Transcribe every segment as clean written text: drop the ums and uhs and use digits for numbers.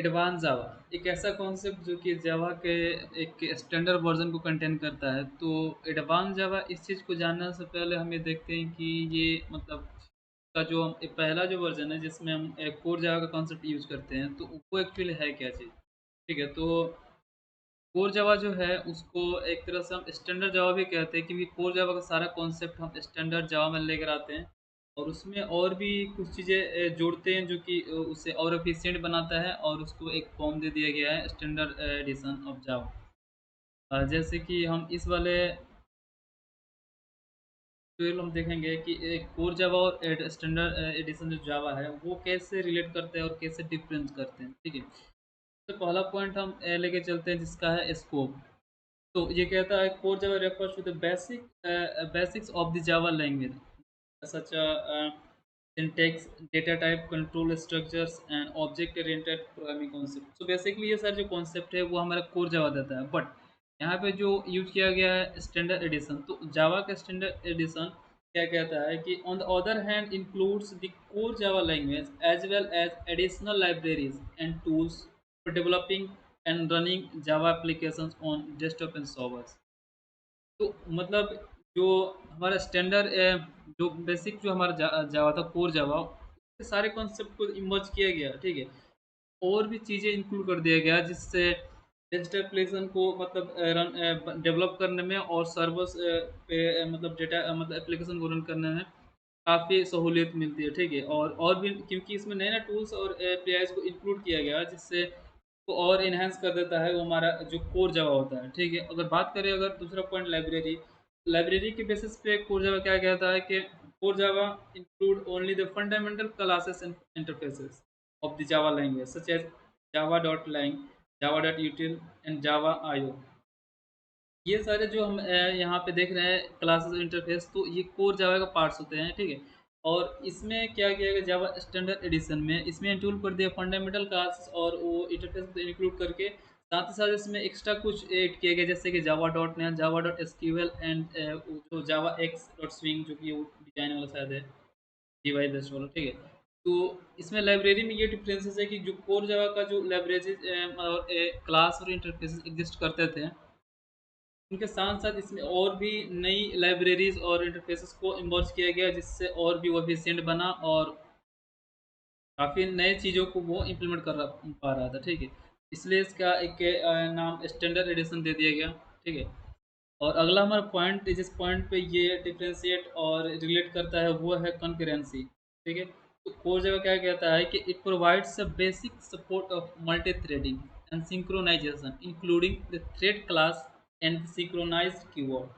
Advance जावा एक ऐसा concept जो कि जावा के एक स्टैंडर्ड वर्जन को कंटेन करता है। तो एडवांस जावा इस चीज़ को जानने से पहले हम ये देखते हैं कि ये मतलब का जो हम पहला जो वर्जन है जिसमें हम कोर जावा का कॉन्सेप्ट यूज़ करते हैं, तो वो एक्चुअली है क्या चीज़? ठीक है, तो कोर जावा जो है उसको एक तरह से हम स्टैंडर्ड जावा भी कहते हैं, क्योंकि कोर जावा का सारा कॉन्सेप्ट हम स्टैंडर्ड जावा में लेकर आते हैं और उसमें और भी कुछ चीज़ें जोड़ते हैं जो कि उसे और एफिशिएंट बनाता है और उसको एक फॉर्म दे दिया गया है स्टैंडर्ड एडिशन ऑफ जावा। जैसे कि हम इस वाले ट्यूटोरियल हम देखेंगे कि एक कोर जावा और स्टैंडर्ड एडिशन जो जावा है वो कैसे रिलेट करते हैं और कैसे डिफरेंस करते हैं। ठीक है, तो पहला पॉइंट हम लेके चलते हैं जिसका है स्कोप। तो ये कहता है core Java refers to the basics of the Java language, such as syntax, data type, control structures, and object-oriented programming concept. So basically ये सारे जो concept है वो हमारा कोर जावा देता है, बट यहाँ पे जो यूज किया गया है स्टैंडर्ड एडिशन, तो जावा का स्टैंडर्ड एडिशन क्या कहता है कि on the other hand includes the core Java language as well as additional libraries and tools for developing and running Java applications on desktop and servers। तो मतलब जो हमारा स्टैंडर्ड जो बेसिक जो हमारा जावा था कोर जावा, उसके सारे कॉन्सेप्ट को इमर्ज किया गया। ठीक है, और भी चीज़ें इंक्लूड कर दिया गया जिससे डेस्कटॉप एप्लीकेशन को मतलब रन डेवलप करने में और सर्वर्स पे मतलब डेटा मतलब एप्लीकेशन को रन करने में काफ़ी सहूलियत मिलती है। ठीक है, और भी क्योंकि इसमें नए-नए टूल्स और एपीआईज़ को इंक्लूड किया गया जिससे को और एनहांस कर देता है वो हमारा जो कोर जावा होता है। ठीक है, अगर बात करें अगर दूसरा पॉइंट लाइब्रेरी, लाइब्रेरी के बेसिस पे कोर जावा क्या कहता है कि core Java include only the fundamental classes and interfaces of the Java language such as java.lang, java.util and Java io। ये सारे जो हम यहाँ पे देख रहे हैं क्लासेस इंटरफेस, तो ये कोर जावा का पार्ट्स होते हैं। ठीक है, और इसमें क्या किया गया जावा स्टैंडर्ड एडिशन में, इसमें इंक्लूड कर दिया फंडामेंटल क्लासेस और वो इंटरफेस को इंक्लूड करके साथ ही साथ इसमें एक्स्ट्रा कुछ ऐड किया गया जैसे कि Java dot net, Java dot SQL and जो जावा एक्स डॉट स्विंग जो कि वो डिजाइन वाला शायद है, जीवाई बेस्ड वाला। ठीक है, तो इसमें लाइब्रेरी में ये डिफरेंसेस है कि जो कोर जावा का जो लाइब्रेरीज और क्लास और इंटरफेसेस एग्जिस्ट करते थे, उनके साथ-साथ इसमें और भी नई लाइब्रेरीज़ और इंटरफ़ेसेस को इमर्ज किया गया जिससे और भी वो एफ़िशिएंट बना और काफ़ी नए चीज़ों को वो इम्प्लीमेंट कर रहा पा रहा था। ठीक है, इसलिए इसका एक नाम स्टैंडर्ड एडिशन दे दिया गया। ठीक है, और अगला हमारा पॉइंट जिस पॉइंट पे ये डिफरेंशिएट और रिलेट करता है वो है कंकरेंसी। ठीक है, तो कोर जावा क्या कहता है कि it provides a basic support of multi threading and synchronisation including the thread class and synchronised keyword.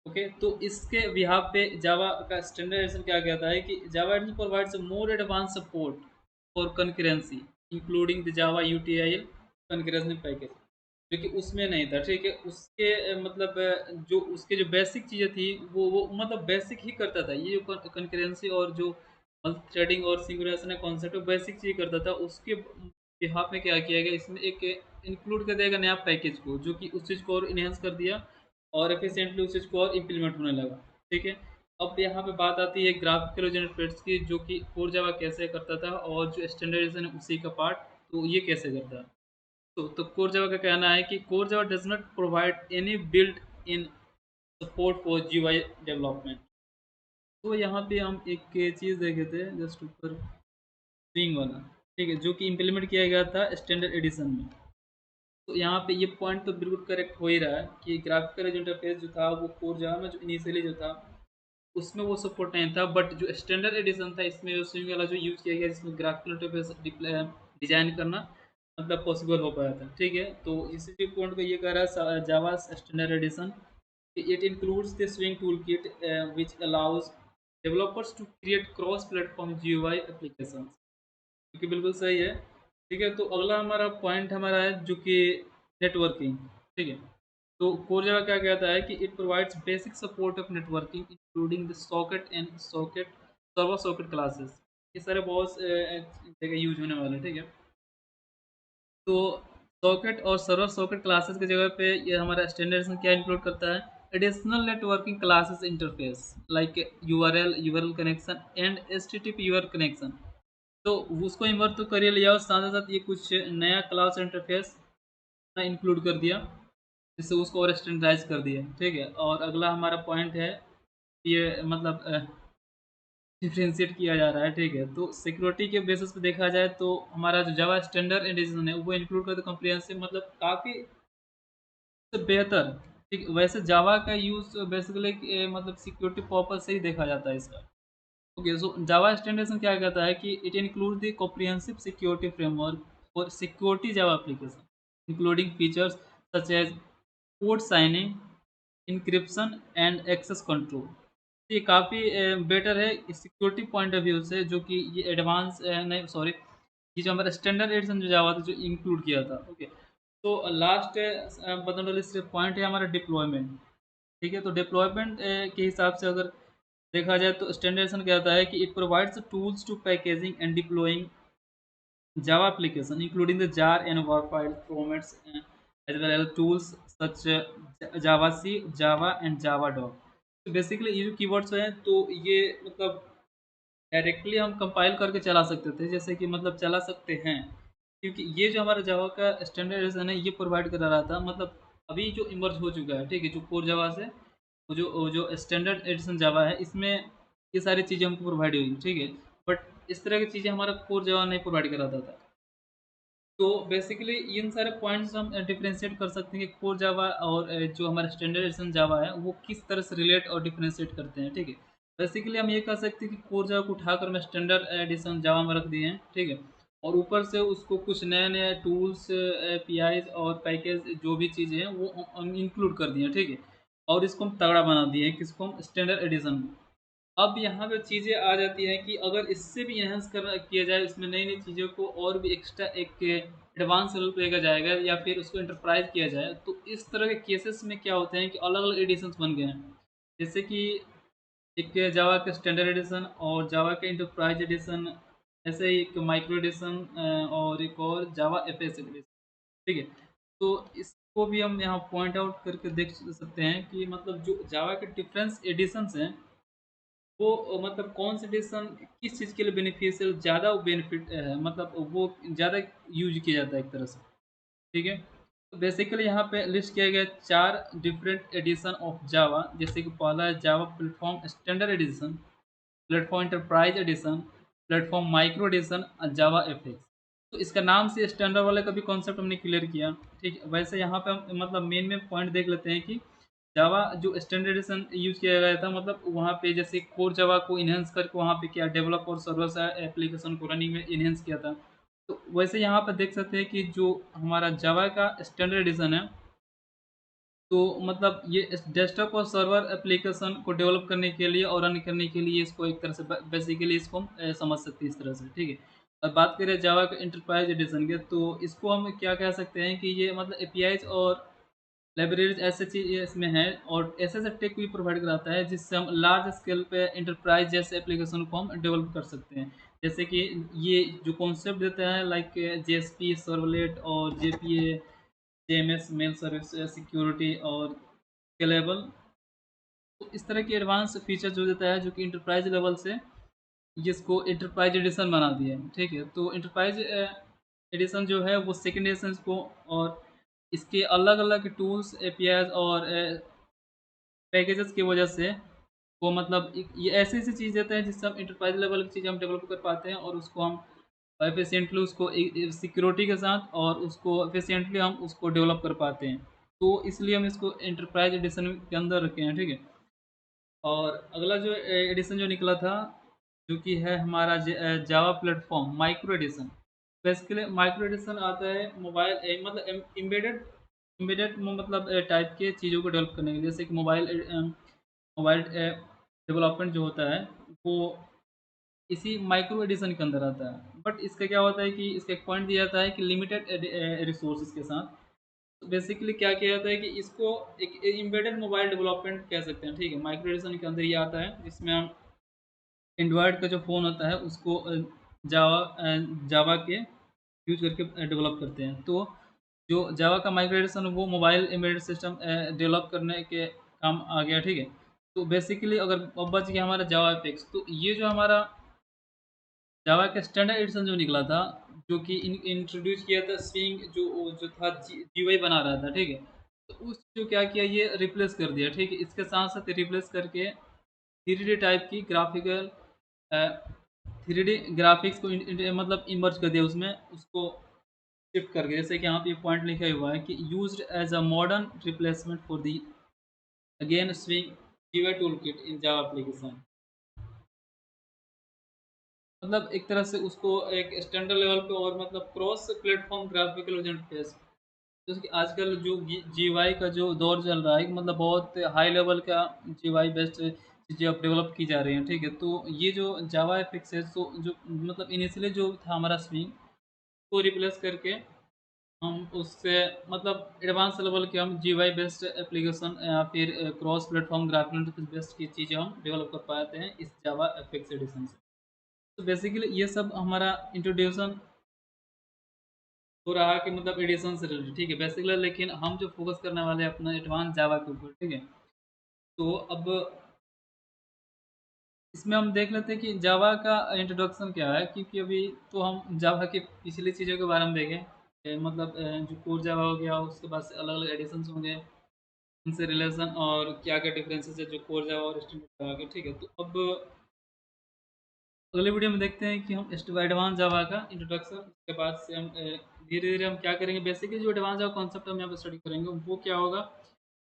Okay, तो इसके बिहाफ पे जावा का स्टैंडर्डाइजेशन क्या कहता है कि Java provides more advanced support for concurrency including the Java util concurrency package, जो कि उसमें नहीं था। ठीक है, उसके मतलब जो उसके जो बेसिक चीज़ें थी वो मतलब बेसिक ही करता था। ये जो कंकरेंसी और जो मल्टी थ्रेडिंग और सिंक्रोनाइजेशन कॉन्सेप्ट बेसिक चीज़ करता था, उसके बिहाफ में क्या किया गया इसमें एक इंक्लूड कर दिया गया नया पैकेज को जो कि उस चीज़ को और इन्हेंस कर दिया और एफिशिएंटली उस चीज़ को और इम्प्लीमेंट होने लगा। ठीक है, अब यहाँ पे बात आती है ग्राफिकल यूजर इंटरफेस की जो कि कोर जावा कैसे करता था और जो स्टैंडर्डाइजेशन है उसी का पार्ट, तो ये कैसे करता है। तो कोर जावा का कहना है कि core Java does not provide any built in support for GUI development. तो यहाँ पे हम एक चीज़ देखे थे जस्ट ऊपर स्विंग वाला। ठीक है, जो कि इम्प्लीमेंट किया गया था स्टैंडर्ड एडिशन में। तो यहाँ पे ये पॉइंट तो बिल्कुल करेक्ट हो ही रहा है कि ग्राफिकल जो इंटरफेस जो था वो कोर जावा में जो इनिशियली जो था उसमें वो सपोर्ट नहीं था, बट जो स्टैंडर्ड एडिशन था इसमें जो स्विंग वाला जो यूज़ किया गया जिसमें ग्राफिकल इंटरफेस डिज़ाइन करना मतलब पॉसिबल हो पाया था। ठीक है, तो इसी पॉइंट को ये कह रहा है Java standard edition, it includes the swing tool kit which allows developers to create cross platform GUI application, जो कि बिल्कुल सही है। ठीक है, तो अगला हमारा पॉइंट हमारा है जो कि नेटवर्किंग। ठीक है, तो कोर जावा क्या कहता है कि it provides basic support of networking including the socket and socket server socket classes. ये सारे बहुत जगह यूज होने वाले हैं। ठीक है, तो सॉकेट और सर्वर सॉकेट क्लासेस की जगह पे ये हमारा स्टैंडर्डाइजेशन क्या इंक्लूड करता है, additional networking classes interface like URL connection and HTTP URL connection. तो उसको इन्वर्ट तो कर ही लिया और साथ-साथ ये कुछ नया क्लास इंटरफ़ेस ना इंक्लूड कर दिया, जिससे उसको और स्टैंडर्डाइज़ कर दिया, ठीक है? और अगला हमारा पॉइंट है, ये मतलब डिफरेंशिएट किया जा रहा है, ठीक है? तो सिक्योरिटी के बेसिस पे देखा जाए तो हमारा जो जावा स्टैंडर्ड एडिशन है, वो इंक्लूड करके कॉम्प्रिहेंसिव मतलब काफ़ी बेहतर, ठीक वैसे जावा का यूज़ बेसिकली मतलब सिक्योरिटी पर्पज़ से ही देखा जाता है इसका। ओके, सो जावा स्टैंडर्डाइजेशन क्या कहता है कि it include the comprehensive security framework for security Java application, including features such as code signing, encryption and access control. ये काफ़ी बेटर है सिक्योरिटी पॉइंट ऑफ व्यू से, जो कि ये एडवांस नहीं सॉरी, ये जो हमारा स्टैंडर्ड एडिशन जो जावा था जो इंक्लूड किया था। ओके, तो लास्ट बताने वाली सिर्फ पॉइंट है हमारा डिप्लॉयमेंट। ठीक है, तो डिप्लॉयमेंट के हिसाब से अगर देखा जाए तो स्टैंडर्डाइजेशन कहता है कि it provides tools to packaging and deploying Java application, including the jar and WAR file formats, as well as tools such Java C, Java and Java Doc. तो बेसिकली ये जो कीवर्ड्स हैं तो ये मतलब डायरेक्टली हम कंपाइल करके चला सकते थे, जैसे कि मतलब चला सकते हैं, क्योंकि ये जो हमारा जावा का स्टैंडर्डाइजेशन है ये प्रोवाइड करा रहा था, मतलब अभी जो इमर्ज हो चुका है, ठीक है, जो कोर जावा से वो जो स्टैंडर्ड एडिशन जावा है इसमें ये सारी चीज़ें हमको प्रोवाइड हुई, ठीक है, बट इस तरह की चीज़ें हमारा कोर जावा नहीं प्रोवाइड कराता था। तो बेसिकली इन सारे पॉइंट्स हम डिफरेंशिएट कर सकते हैं कि कोर जावा और जो हमारा स्टैंडर्ड एडिशन जावा है वो किस तरह से रिलेट और डिफरेंशिएट करते हैं, ठीक है। बेसिकली हम ये कह सकते हैं कि कोर जावा को उठाकर हम स्टैंडर्ड एडिशन जावा में रख दिए हैं, ठीक है, और ऊपर से उसको कुछ नए नए टूल्स, एपीआईज और पैकेज जो भी चीज़ें हैं वो हम इंक्लूड कर दिए हैं, ठीक है, और इसको हम तगड़ा बना दिए हैं, किसको हम स्टैंडर्ड एडिशन में। अब यहाँ पे चीज़ें आ जाती हैं कि अगर इससे भी एनहांस कर किया जाए, इसमें नई-नई चीज़ों को और भी एक्स्ट्रा एक एडवांस लेवल पे लेकर जाएगा या फिर उसको एंटरप्राइज़ किया जाए, तो इस तरह के केसेस में क्या होते हैं कि अलग-अलग एडिशन्स बन गए हैं। जैसे कि एक जावा का स्टैंडर्ड एडिशन और जावा का एंटरप्राइज़ एडिशन, ऐसे ही एक माइक्रो एडिशन और एक और जावा एफएस एडिशन, ठीक है? तो इसको भी हम यहाँ पॉइंट आउट करके देख सकते हैं कि मतलब जो जावा के डिफरेंस एडिशन्स हैं वो मतलब कौन सा डिसीज़न किस चीज़ के लिए बेनिफिशियल ज़्यादा बेनिफिट मतलब वो ज़्यादा यूज़ किया जाता है एक तरह से, ठीक है? तो बेसिकली यहाँ पे लिस्ट किया गया 4 डिफरेंट एडिशन ऑफ जावा, जैसे कि पहला है Java platform standard edition, platform enterprise edition, platform micro edition और जावा एफएक्स। तो इसका नाम से स्टैंडर्ड वाले का भी कॉन्सेप्ट हमने क्लियर किया, ठीक है? वैसे यहाँ पे हम मतलब मेन पॉइंट देख लेते हैं कि जावा जो स्टैंडर्डाइजेशन यूज़ किया गया था, मतलब वहाँ पे जैसे कोर जावा को एनहांस करके वहाँ पे क्या डेवलप और सर्वर साइड एप्लीकेशन को रनिंग में एनहांस किया था। तो वैसे यहाँ पर देख सकते हैं कि जो हमारा जावा का स्टैंडर्ड एडिशन है, तो मतलब ये इस डेस्कटॉप और सर्वर एप्लीकेशन को डेवलप करने के लिए और रन करने के लिए इसको एक तरह से बेसिकली इसको हम समझ सकते हैं इस तरह से, ठीक है। और बात करें जावा का इंटरप्राइज एडिशन की, तो इसको हम क्या कह सकते हैं कि ये मतलब एपीआईज और लाइब्रेरीज ऐसी चीज़ इसमें है और ऐसे-ऐसे टेक भी प्रोवाइड कराता है जिससे हम लार्ज स्केल पे एंटरप्राइज़ जैसे एप्लीकेशन को हम डेवलप कर सकते हैं। जैसे कि ये जो कॉन्सेप्ट देता है लाइक जेएसपी, सर्वलेट और JPA, JMS, mail service, security और स्केलेबल, तो इस तरह के एडवांस फीचर जो देता है जो कि एंटरप्राइज़ लेवल से जिसको एंटरप्राइज़ एडिशन बना दिया है, ठीक है? तो एंटरप्राइज़ एडिशन जो है वो सेकंड एडिशन को और इसके अलग-अलग टूल्स, एपीआईज़ और पैकेजेस की वजह से वो मतलब एक ये ऐसी-ऐसी चीज़ देता है जिससे हम एंटरप्राइज़ लेवल की चीज़ हम डेवलप कर पाते हैं और उसको हम एफिशिएंटली उसको सिक्योरिटी के साथ और उसको एफिशिएंटली हम उसको डेवलप कर पाते हैं। तो इसलिए हम इसको एंटरप्राइज़ एडिशन के अंदर रखे हैं, ठीक है? और अगला जो एडिशन जो निकला था, जो कि है हमारा Java platform micro edition. Basically micro edition आता है मोबाइल मतलब एम्बेडेड एम्बेडेड मतलब टाइप के चीज़ों को डेवलप करने के लिए, जैसे कि मोबाइल डेवलपमेंट जो होता है, वो इसी माइक्रो एडिशन के अंदर आता है। बट इसका क्या होता है कि इसका एक पॉइंट दिया जाता है कि लिमिटेड रिसोर्सेज़ के साथ। तो बेसिकली क्या किया जाता है कि इसको एक एम्बेडेड मोबाइल डेवलपमेंट कह सकते हैं, ठीक है? माइक्रो एडिशन के अंदर ये आता है जिसमें हम एंड्रॉयड का जो फ़ोन होता है उसको जावा के यूज़ करके डेवलप करते हैं। तो जो जावा का माइग्रेशन वो मोबाइल एम्बेडेड सिस्टम डेवलप करने के काम आ गया, ठीक है? तो बेसिकली अगर अब बच गया हमारा जावा एपेक्स, तो ये जो हमारा जावा का स्टैंडर्ड एडिशन जो निकला था, जो कि इंट्रोड्यूस किया था स्विंग जो था जीयूआई बना रहा था, ठीक है? तो उस जो क्या किया ये रिप्लेस कर दिया, ठीक है? इसके साथ-साथ रिप्लेस करके 3D टाइप की ग्राफिकल अ, 3D ग्राफिक्स को मतलब इमर्ज कर दिया उसमें, उसको शिफ्ट करके जैसे कि यहाँ पे पॉइंट लिखा हुआ है कि used as a modern replacement for the again swing GUI toolkit in Java application. मतलब एक तरह से उसको एक स्टैंडर्ड लेवल पे और मतलब cross platform graphical user interface जैसे कि आजकल जो जीयूआई का जो दौर चल रहा है कि मतलब बहुत हाई लेवल का जीयूआई बेस्ड चीज़ें अब डेवलप की जा रही हैं, ठीक है? तो ये जो जावा एफएक्स है तो जो मतलब इनिशियली जो था हमारा स्विंग को रिप्लेस करके हम उससे मतलब एडवांस लेवल के हम जीयूआई बेस्ड एप्लीकेशन या फिर cross platform graphical interface based की चीज़ें हम डेवलप कर पाते हैं इस जावा एफएक्स एडिशन से। तो बेसिकली ये सब हमारा इंट्रोड्यूशन हो रहा है कि मतलब एडिशन से रिलेटेड ठीक है बेसिकली लेकिन हम जो फोकस करने वाले हैं अपना एडवांस जावा के ऊपर ठीक है तो अब इसमें हम देख लेते हैं कि जावा का इंट्रोडक्शन क्या है क्योंकि अभी तो हम जावा की पिछली चीज़ों के बारे में देखें मतलब जो कोर जावा हो गया उसके बाद से अलग अलग एडिशंस होंगे उनसे रिलेशन और क्या क्या डिफरेंसेस है जो कोर जावा और स्टैंडर्ड जावा के ठीक है तो अब अगले वीडियो में देखते हैं कि हम एडवांस जावा का इंट्रोडक्शन उसके बाद से हम धीरे-धीरे हम क्या करेंगे बेसिकली जो एडवांस जावा कॉन्सेप्ट हम यहाँ पे स्टडी करेंगे वो क्या होगा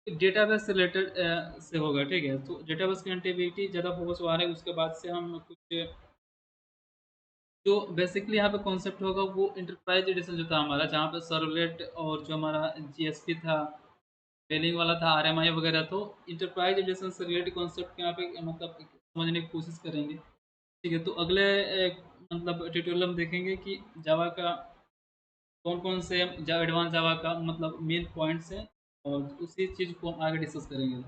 डेटाबेस से रिलेटेड से होगा ठीक है तो डेटाबेस कनेक्टिविटी ज़्यादा फोकस हुआ है उसके बाद से हम कुछ जो बेसिकली यहाँ पे कॉन्सेप्ट होगा वो इंटरप्राइज एडिशन जो था हमारा जहाँ पे सर्वलेट और जो हमारा जीएसपी था मेलिंग वाला था आरएमआई वगैरह तो इंटरप्राइज एडिशन से रिलेटेड कॉन्सेप्ट यहाँ पे मतलब समझने की कोशिश करेंगे ठीक है, तो अगले मतलब ट्यूटोरियल में देखेंगे कि जावा का कौन-कौन से जा एडवांस जावा का मतलब मेन पॉइंट्स हैं और उसी चीज़ को हम आगे डिस्कस करेंगे।